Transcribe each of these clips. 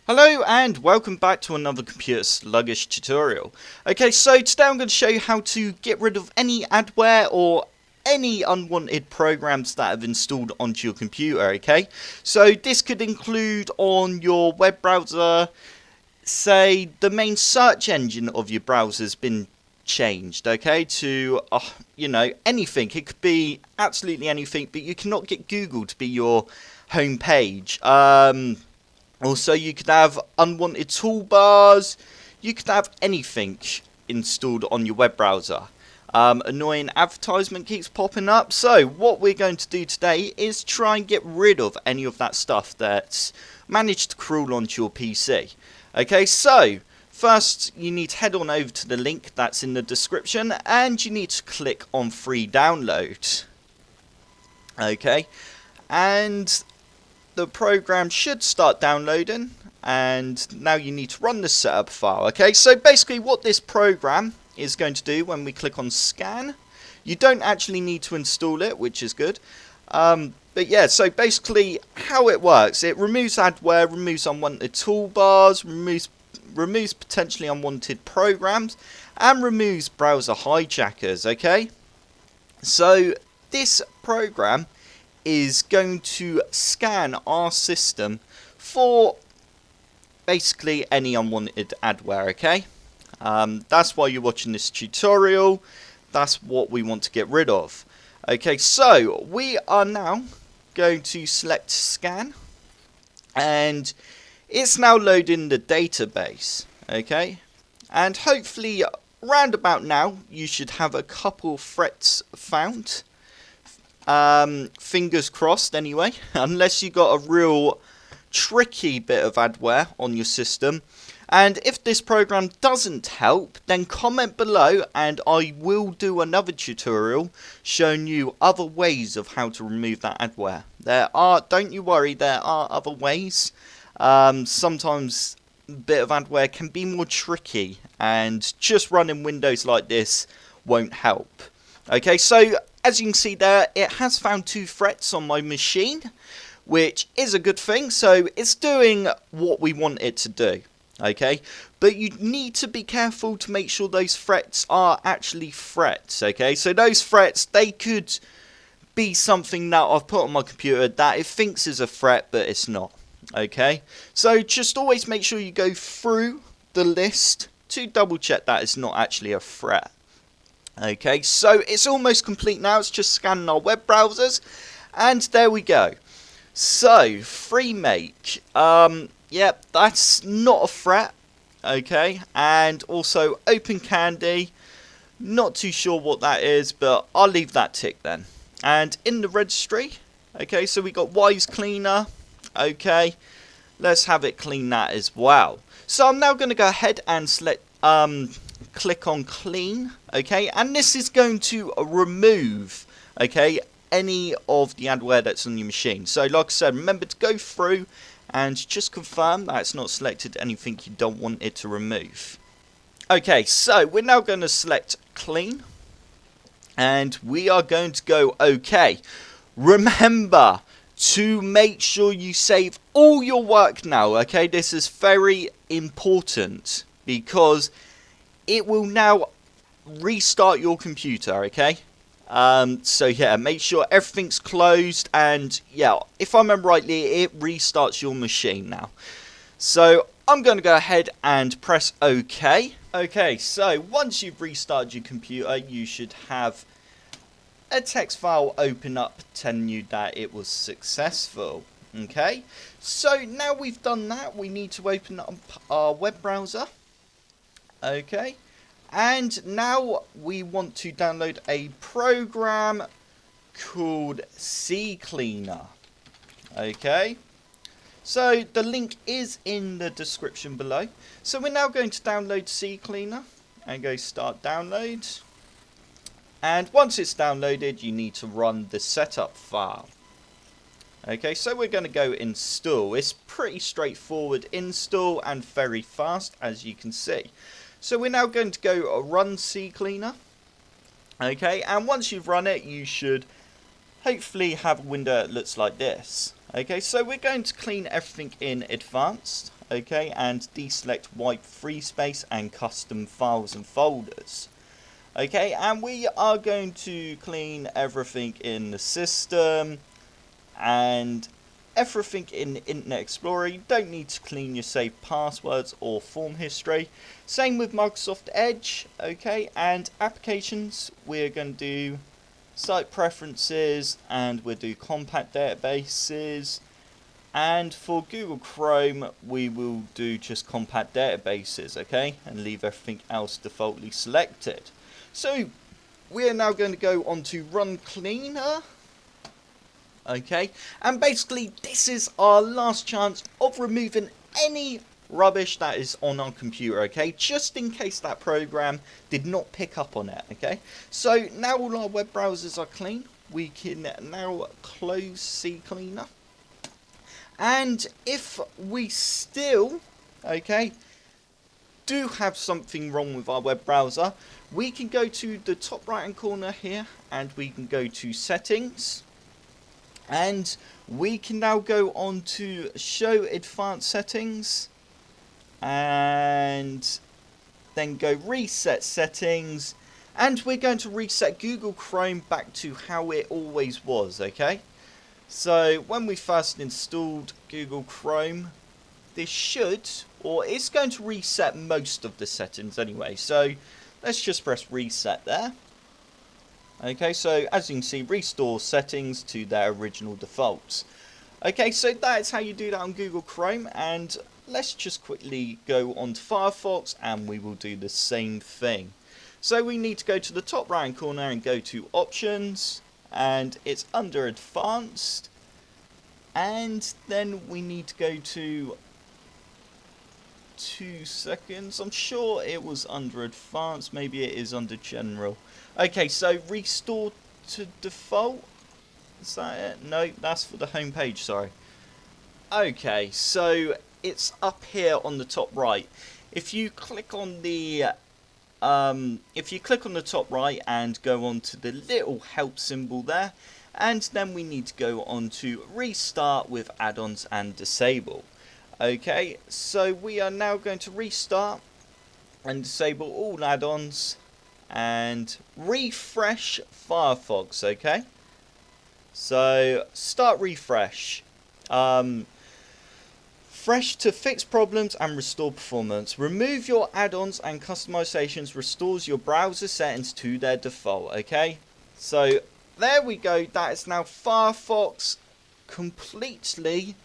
Hello and welcome back to another computer sluggish tutorial. Okay, so today I'm going to show you how to get rid of any adware or any unwanted programs that have installed onto your computer, okay? So this could include on your web browser, say the main search engine of your browser has been changed, okay, to, anything. It could be absolutely anything, but you cannot get Google to be your home page. Also, you could have unwanted toolbars. You could have anything installed on your web browser. Annoying advertisement keeps popping up. So, what we're going to do today is try and get rid of any of that stuff that's managed to crawl onto your PC. Okay, so first you need to head on over to the link that's in the description and you need to click on free download. Okay, and the program should start downloading, and now you need to run the setup file. Okay, so basically what this program is going to do when we click on scan, you don't actually need to install it, which is good. But yeah, so basically how it works, it removes adware, removes unwanted toolbars, removes potentially unwanted programs, and removes browser hijackers. Okay, so this program is going to scan our system for basically any unwanted adware, okay? That's why you're watching this tutorial. That's what we want to get rid of. Okay, so we are now going to select scan, and it's now loading the database, okay? And hopefully round about now you should have a couple threats found. Fingers crossed anyway, unless you got a real tricky bit of adware on your system. And if this program doesn't help, then comment below and I will do another tutorial showing you other ways of how to remove that adware. Don't you worry, there are other ways. Sometimes a bit of adware can be more tricky and just running Windows like this won't help. Okay, so as you can see there, it has found 2 threats on my machine, which is a good thing. So it's doing what we want it to do. Okay, but you need to be careful to make sure those threats are actually threats. Okay, so those threats, they could be something that I've put on my computer that it thinks is a threat, but it's not. Okay, so just always make sure you go through the list to double check that it's not actually a threat. Okay, so it's almost complete now. It's just scanning our web browsers, and there we go. So FreeMake, yep, that's not a threat. Okay, and also Open Candy, not too sure what that is, but I'll leave that tick then. And in the registry, okay, so we got Wise Cleaner. Okay, let's have it clean that as well. So I'm now going to go ahead and select click on clean, okay, and this is going to remove, okay, any of the adware that's on your machine. So like I said, remember to go through and just confirm that it's not selected anything you don't want it to remove. Okay, so we're now going to select clean and we are going to go okay. Remember to make sure you save all your work now, okay? This is very important because it will now restart your computer, okay? So yeah, make sure everything's closed, and yeah, if I remember rightly, it restarts your machine now. So I'm going to go ahead and press OK. Okay, so once you've restarted your computer, you should have a text file open up telling you that it was successful. Okay, so now we've done that, we need to open up our web browser. Okay, and now we want to download a program called CCleaner. Okay, so the link is in the description below. So we're now going to download CCleaner and go start download. And once it's downloaded, you need to run the setup file. Okay, so we're going to go install. It's pretty straightforward install and very fast, as you can see. So we're now going to go run CCleaner. Okay, and once you've run it, you should hopefully have a window that looks like this. Okay, so we're going to clean everything in advanced. okay, and deselect wipe free space and custom files and folders. Okay, and we are going to clean everything in the system and everything in Internet Explorer. You don't need to clean your saved passwords or form history. Same with Microsoft Edge, okay, and applications. We're going to do site preferences and we'll do compact databases. And for Google Chrome, we will do just compact databases, okay, and leave everything else defaultly selected. So we are now going to go on to Run Cleaner. Okay, and basically this is our last chance of removing any rubbish that is on our computer, okay, just in case that program did not pick up on it, okay. So now all our web browsers are clean, we can now close CCleaner. And if we still, okay, do have something wrong with our web browser, we can go to the top right hand corner here and we can go to settings, and we can now go on to show advanced settings and then go reset settings, and we're going to reset Google Chrome back to how it always was, okay. So when we first installed Google Chrome, this should, or it's going to reset most of the settings anyway, so let's just press reset there. Okay, so as you can see, restore settings to their original defaults. Okay, so that's how you do that on Google Chrome, and let's just quickly go on to Firefox and we will do the same thing. So we need to go to the top right hand corner and go to options, and it's under advanced, and then we need to go to 2 seconds. I'm sure it was under advanced, maybe it is under general. Okay, so restore to default, is that it? No, that's for the home page, sorry. Okay, so it's up here on the top right. If you click on the top right and go on to the little help symbol there, and then we need to go on to restart with add-ons and disable. Okay, so we are now going to restart and disable all add-ons and refresh Firefox, okay? So start refresh. Fresh to fix problems and restore performance. Remove your add-ons and customizations restores your browser settings to their default, okay? So there we go, that is now Firefox completely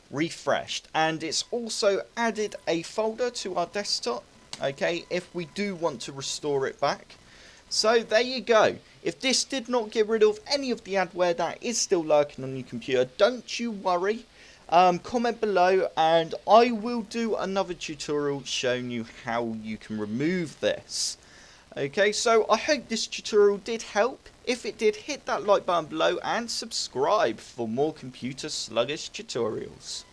refreshed, and it's also added a folder to our desktop, okay, if we do want to restore it back. So there you go. If this did not get rid of any of the adware that is still lurking on your computer, don't you worry. Comment below and I will do another tutorial showing you how you can remove this. Okay, so I hope this tutorial did help. If it did, hit that like button below and subscribe for more computer sluggish tutorials.